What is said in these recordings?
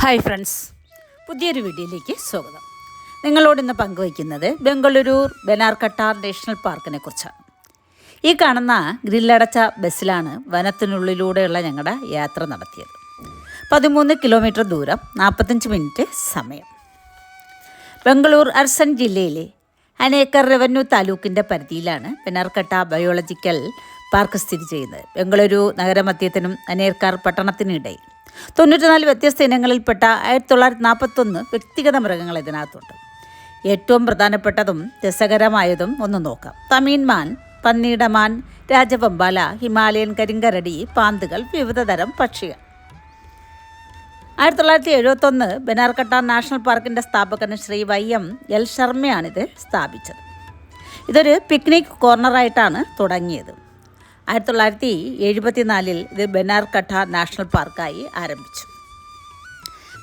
Hi friends, പുതിയൊരു വീഡിയോയിലേക്ക് സ്വാഗതം. നിങ്ങളോട് ഇന്ന് പങ്കുവയ്ക്കുന്നത് ബംഗളൂരു ബനാർഘട്ട നാഷണൽ പാർക്കിനെ കുറിച്ചാണ്. ഈ കാണുന്ന ഗ്രില്ലടച്ച ബസ്സിലാണ് വനത്തിനുള്ളിലൂടെയുള്ള ഞങ്ങളുടെ യാത്ര നടത്തിയത്. 13 കിലോമീറ്റർ ദൂരം, 45 മിനിറ്റ് സമയം. ബംഗളൂർ അർസൻ ജില്ലയിലെ അനേക്കർ റവന്യൂ താലൂക്കിൻ്റെ പരിധിയിലാണ് ബനാർഘട്ട ബയോളജിക്കൽ പാർക്ക് സ്ഥിതി ചെയ്യുന്നത്. ബംഗളൂരു നഗരമധ്യത്തിനും അനേർക്കാർ പട്ടണത്തിനിടയിൽ 94 വ്യത്യസ്ത ഇനങ്ങളിൽപ്പെട്ട 1941 വ്യക്തിഗത മൃഗങ്ങൾ ഇതിനകത്തുണ്ട്. ഏറ്റവും പ്രധാനപ്പെട്ടതും രസകരമായതും ഒന്ന് നോക്കാം. തമീൻമാൻ, പന്നീടമാൻ, രാജവെമ്പാല, ഹിമാലയൻ കരിങ്കരടി, പാന്തുകൾ, വിവിധതരം പക്ഷികൾ. 1971 ബനാർഘട്ട നാഷണൽ പാർക്കിൻ്റെ സ്ഥാപകൻ ശ്രീ YM L ശർമ്മയാണിത് സ്ഥാപിച്ചത്. ഇതൊരു പിക്നിക് കോർണറായിട്ടാണ് തുടങ്ങിയത്. 1974 ഇത് ബനാർഘട്ട നാഷണൽ പാർക്കായി ആരംഭിച്ചു.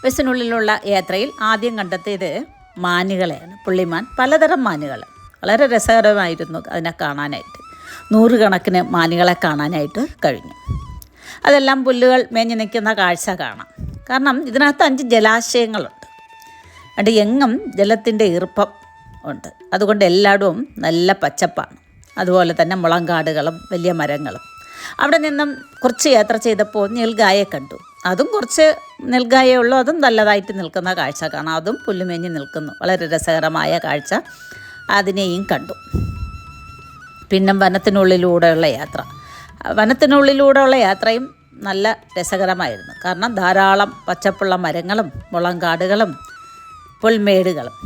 ബസ്സിനുള്ളിലുള്ള യാത്രയിൽ ആദ്യം കണ്ടെത്തിയത് മാനുകളെയാണ്. പുള്ളിമാൻ, പലതരം മാനുകൾ. വളരെ രസകരമായിരുന്നു അതിനെ കാണാനായിട്ട്. 100 കണക്കിന് മാനുകളെ കാണാനായിട്ട് കഴിഞ്ഞു. അതെല്ലാം പുല്ലുകൾ മേഞ്ഞു നിൽക്കുന്ന കാഴ്ച കാണാം. കാരണം ഇതിനകത്ത് 5 ജലാശയങ്ങളുണ്ട്. അത് എങ്ങും ജലത്തിൻ്റെ ഈർപ്പം ഉണ്ട്. അതുകൊണ്ട് എല്ലായിടവും നല്ല പച്ചപ്പാണ്. അതുപോലെ തന്നെ മുളങ്കാടുകളും വലിയ മരങ്ങളും. അവിടെ നിന്നും കുറച്ച് യാത്ര ചെയ്തപ്പോൾ നെൽഗായെ കണ്ടു. അതും കുറച്ച് നെൽഗായേ ഉള്ളൂ. അതും നല്ലതായിട്ട് നിൽക്കുന്ന കാഴ്ച കാണാം. അതും പുല്ലുമേഞ്ഞ് നിൽക്കുന്നു. വളരെ രസകരമായ കാഴ്ച. അതിനെയും കണ്ടു. പിന്നെ വനത്തിനുള്ളിലൂടെയുള്ള യാത്ര. വനത്തിനുള്ളിലൂടെയുള്ള യാത്രയും നല്ല രസകരമായിരുന്നു. കാരണം ധാരാളം പച്ചപ്പുള്ള മരങ്ങളും മുളങ്കാടുകളും പുൽമേടുകളും.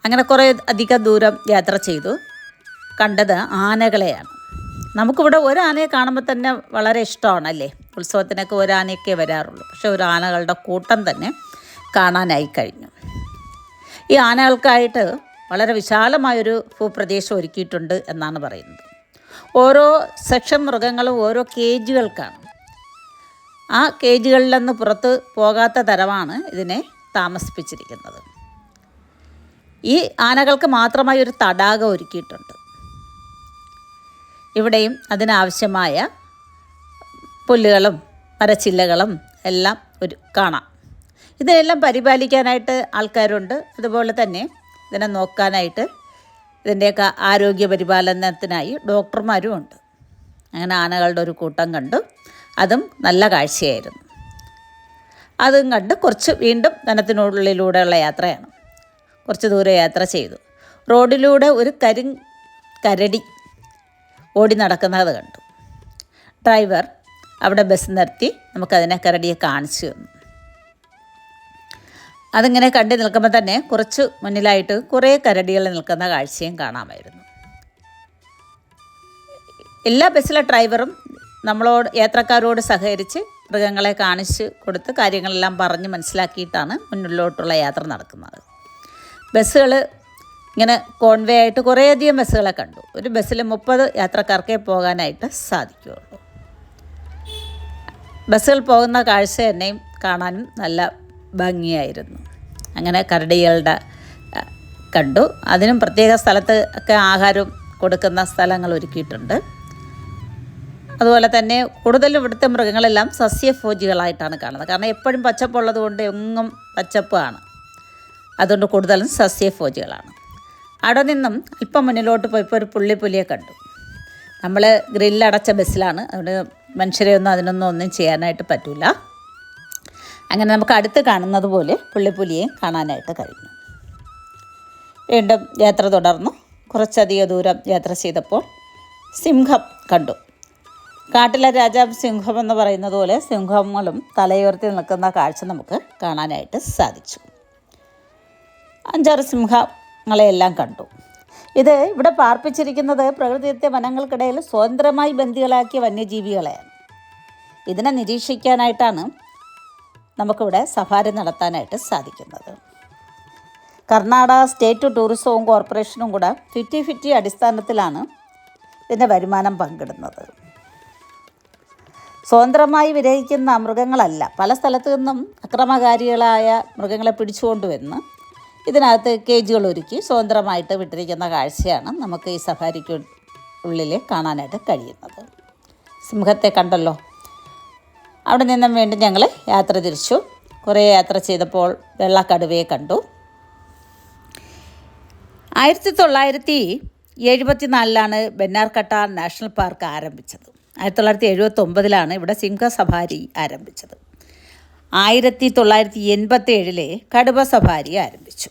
അങ്ങനെ കുറേ അധികം ദൂരം യാത്ര ചെയ്തു. കണ്ടത് ആനകളെയാണ്. നമുക്കിവിടെ ഒരു ആനയെ കാണുമ്പോൾ തന്നെ വളരെ ഇഷ്ടമാണല്ലേ. ഉത്സവത്തിനൊക്കെ ഒരു ആനയൊക്കെ വരാറുള്ളൂ. പക്ഷേ ഒരു ആനകളുടെ കൂട്ടം തന്നെ കാണാനായി കഴിഞ്ഞു. ഈ ആനകൾക്കായിട്ട് വളരെ വിശാലമായൊരു ഭൂപ്രദേശം ഒരുക്കിയിട്ടുണ്ട് എന്നാണ് പറയുന്നത്. ഓരോ സെക്ഷൻ മൃഗങ്ങളും ഓരോ കേജുകൾക്കാണ്. ആ കേജുകളിൽ നിന്ന് പുറത്ത് പോകാത്ത തരമാണ് ഇതിനെ താമസിപ്പിച്ചിരിക്കുന്നത്. ഈ ആനകൾക്ക് മാത്രമായി ഒരു തടാകം ഒരുക്കിയിട്ടുണ്ട്. ഇവിടെയും അതിനാവശ്യമായ പുല്ലുകളും മരച്ചില്ലകളും എല്ലാം കാണാം. ഇതിനെല്ലാം പരിപാലിക്കാനായിട്ട് ആൾക്കാരുണ്ട്. അതുപോലെ തന്നെ ഇതിനെ നോക്കാനായിട്ട്, ഇതിൻ്റെയൊക്കെ ആരോഗ്യ പരിപാലനത്തിനായി ഡോക്ടർമാരും ഉണ്ട്. അങ്ങനെ ആനകളുടെ ഒരു കൂട്ടം കണ്ടു. അതും നല്ല കാഴ്ചയായിരുന്നു. അതും കണ്ട് കുറച്ച് വീണ്ടും വനത്തിനുള്ളിലൂടെയുള്ള യാത്രയാണ്. കുറച്ച് ദൂരം യാത്ര ചെയ്തു. റോഡിലൂടെ ഒരു കരടി ഓടി നടക്കുന്നത് കണ്ടു. ഡ്രൈവർ അവിടെ ബസ് നിർത്തി നമുക്കതിനെ കരടിയെ കാണിച്ചു തന്നു. അതിങ്ങനെ കണ്ടു നിൽക്കുമ്പോൾ തന്നെ കുറച്ച് മുന്നിലായിട്ട് കുറേ കരടികൾ നിൽക്കുന്ന കാഴ്ചയും കാണാമായിരുന്നു. എല്ലാ ബസ്സിലെ ഡ്രൈവറും നമ്മളോട് യാത്രക്കാരോട് സഹകരിച്ച് മൃഗങ്ങളെ കാണിച്ച് കൊടുത്ത് കാര്യങ്ങളെല്ലാം പറഞ്ഞ് മനസ്സിലാക്കിയിട്ടാണ് മുന്നിലോട്ടുള്ള യാത്ര നടക്കുന്നത്. ബസ്സുകൾ ഇങ്ങനെ കോൺവേ ആയിട്ട് കുറേയധികം ബസ്സുകളെ കണ്ടു. ഒരു ബസ്സിൽ 30 യാത്രക്കാർക്കേ പോകാനായിട്ട് സാധിക്കുകയുള്ളൂ. ബസ്സുകൾ പോകുന്ന കാഴ്ച തന്നെയും കാണാനും നല്ല ഭംഗിയായിരുന്നു. അങ്ങനെ കരടികളുടെ കണ്ടു. അതിനും പ്രത്യേക സ്ഥലത്ത് ഒക്കെ ആഹാരം കൊടുക്കുന്ന സ്ഥലങ്ങൾ ഒരുക്കിയിട്ടുണ്ട്. അതുപോലെ തന്നെ കൂടുതലും ഇവിടുത്തെ മൃഗങ്ങളെല്ലാം സസ്യഭോജികളായിട്ടാണ് കാണുന്നത്. കാരണം എപ്പോഴും പച്ചപ്പുള്ളത് കൊണ്ട് എങ്ങും പച്ചപ്പാണ്. അതുകൊണ്ട് കൂടുതലും സസ്യഭോജികളാണ്. അവിടെ നിന്നും അല്പം മുന്നിലോട്ട് പോയപ്പോൾ ഒരു പുള്ളിപ്പുലിയെ കണ്ടു. നമ്മൾ ഗ്രില്ലടച്ച ബസ്സിലാണ്. അതുകൊണ്ട് മനുഷ്യരെയൊന്നും ഒന്നും ചെയ്യാനായിട്ട് പറ്റില്ല. അങ്ങനെ നമുക്ക് അടുത്ത് കാണുന്നത് പോലെ പുള്ളിപ്പുലിയെ കാണാനായിട്ട് കഴിഞ്ഞു. വീണ്ടും യാത്ര തുടർന്നു. കുറച്ചധികം ദൂരം യാത്ര ചെയ്തപ്പോൾ സിംഹം കണ്ടു. കാട്ടിലെ രാജാവ് സിംഹം എന്ന് പറയുന്നത് പോലെ സിംഹങ്ങളും തലയുയർത്തി നിൽക്കുന്ന കാഴ്ച നമുക്ക് കാണാനായിട്ട് സാധിച്ചു. 5-6 സിംഹങ്ങളെയെല്ലാം കണ്ടു. ഇത് ഇവിടെ പാർപ്പിച്ചിരിക്കുന്നത് പ്രകൃതിദത്ത വനങ്ങൾക്കിടയിൽ സ്വതന്ത്രമായി ബന്ദികളാക്കിയ വന്യജീവികളെയാണ്. ഇതിനെ നിരീക്ഷിക്കാനായിട്ടാണ് നമുക്കിവിടെ സഫാരി നടത്താനായിട്ട് സാധിക്കുന്നത്. കർണാടക സ്റ്റേറ്റ് ടൂറിസവും കോർപ്പറേഷനും കൂടെ 50-50 അടിസ്ഥാനത്തിലാണ് ഇതിൻ്റെ വരുമാനം പങ്കിടുന്നത്. സ്വതന്ത്രമായി വിരഹിക്കുന്ന മൃഗങ്ങളല്ല. പല സ്ഥലത്തു നിന്നും അക്രമകാരികളായ മൃഗങ്ങളെ പിടിച്ചുകൊണ്ടുവന്ന് ഇതിനകത്ത് കേജുകൾ ഒരുക്കി സ്വതന്ത്രമായിട്ട് വിട്ടിരിക്കുന്ന കാഴ്ചയാണ് നമുക്ക് ഈ സഫാരിക്ക് ഉള്ളിൽ കാണാനായിട്ട് കഴിയുന്നത്. സിംഹത്തെ കണ്ടല്ലോ. അവിടെ നിന്നും വീണ്ടും ഞങ്ങൾ യാത്ര തിരിച്ചു. കുറേ യാത്ര ചെയ്തപ്പോൾ വെള്ളക്കടുവയെ കണ്ടു. 1974 ബെന്നാർകട്ട നാഷണൽ പാർക്ക് ആരംഭിച്ചത്. 1979 ഇവിടെ സിംഹ സഫാരി ആരംഭിച്ചത്. 1987 കടുവ സഫാരി ആരംഭിച്ചു.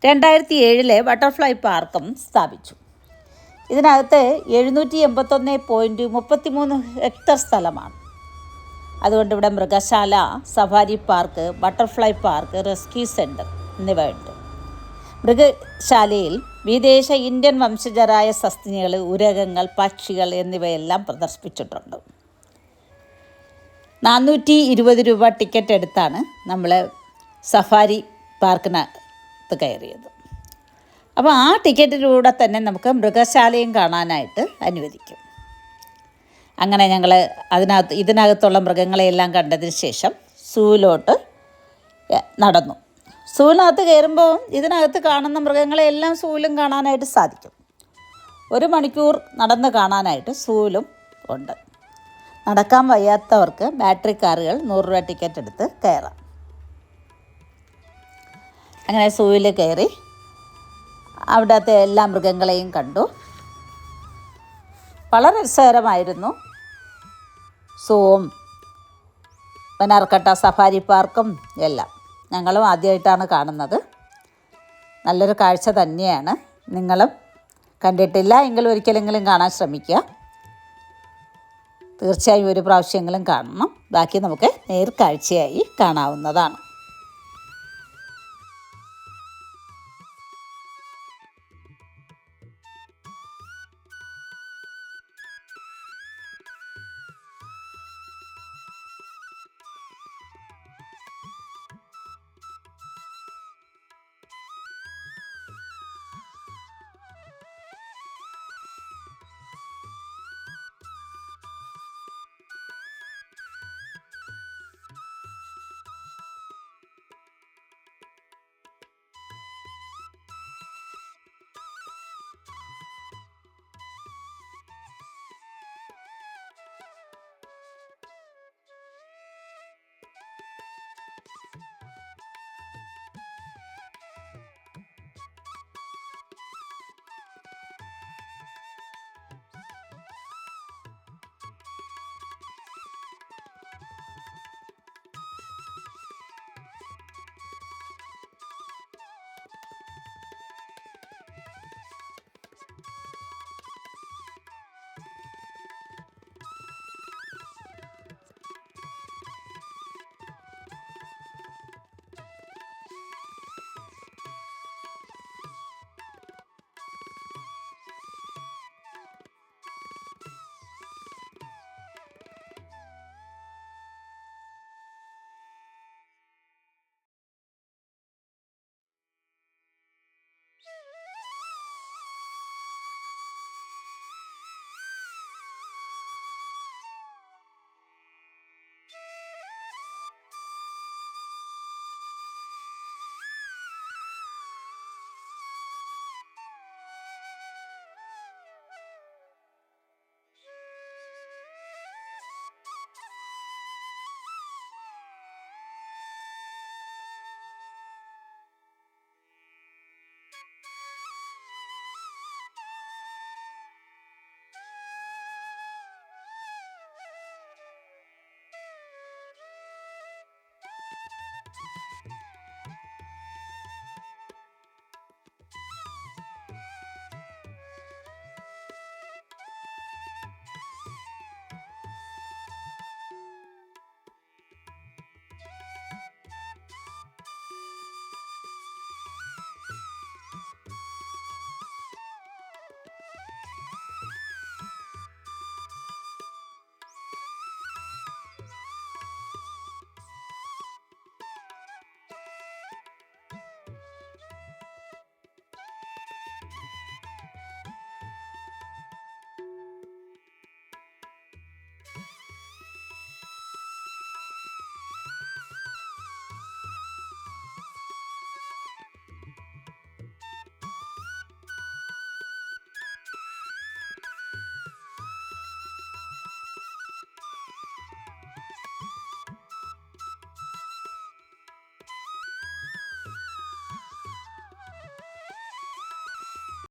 2007 ബട്ടർഫ്ലൈ പാർക്കും സ്ഥാപിച്ചു. ഇതിനകത്ത് 781.33 ഹെക്ടർ സ്ഥലമാണ്. അതുകൊണ്ട് ഇവിടെ മൃഗശാല, safari park, butterfly park, rescue centre എന്നിവയുണ്ട്. മൃഗശാലയിൽ വിദേശ ഇന്ത്യൻ വംശജരായ സസ്തിനികൾ, ഉരകങ്ങൾ, പക്ഷികൾ എന്നിവയെല്ലാം പ്രദർശിപ്പിച്ചിട്ടുണ്ട്. 420 രൂപ ടിക്കറ്റ് എടുത്താണ് നമ്മൾ സഫാരി പാർക്കിനകത്ത് കയറിയത്. അപ്പോൾ ആ ടിക്കറ്റിലൂടെ തന്നെ നമുക്ക് മൃഗശാലയും കാണാനായിട്ട് അനുവദിക്കും. അങ്ങനെ ഞങ്ങൾ ഇതിനകത്തുള്ള മൃഗങ്ങളെയെല്ലാം കണ്ടതിന് ശേഷം സൂവിലോട്ട് നടന്നു. സൂവിനകത്ത് കയറുമ്പോൾ ഇതിനകത്ത് കാണുന്ന മൃഗങ്ങളെല്ലാം സൂവിലും കാണാനായിട്ട് സാധിക്കും. 1 മണിക്കൂർ നടന്ന് കാണാനായിട്ട് സൂവിലും ഉണ്ട്. നടക്കാൻ വയ്യാത്തവർക്ക് ബാറ്ററി കാറുകൾ 100 രൂപ ടിക്കറ്റ് എടുത്ത് കയറാം. അങ്ങനെ സൂവിൽ കയറി അവിടുത്തെ എല്ലാ മൃഗങ്ങളെയും കണ്ടു. വളരെ രസകരമായിരുന്നു. സൂവും ബെന്നാർകട്ട സഫാരി പാർക്കും എല്ലാം ഞങ്ങളും ആദ്യമായിട്ടാണ് കാണുന്നത്. നല്ലൊരു കാഴ്ച തന്നെയാണ്. നിങ്ങളും കണ്ടിട്ടില്ല എങ്കിൽ ഒരിക്കലെങ്കിലും കാണാൻ ശ്രമിക്കുക. തീർച്ചയായും ഒരു പ്രാവശ്യമെങ്കിലും കാണണം. ബാക്കി നമുക്ക് നേർക്കാഴ്ചയായി കാണാവുന്നതാണ്.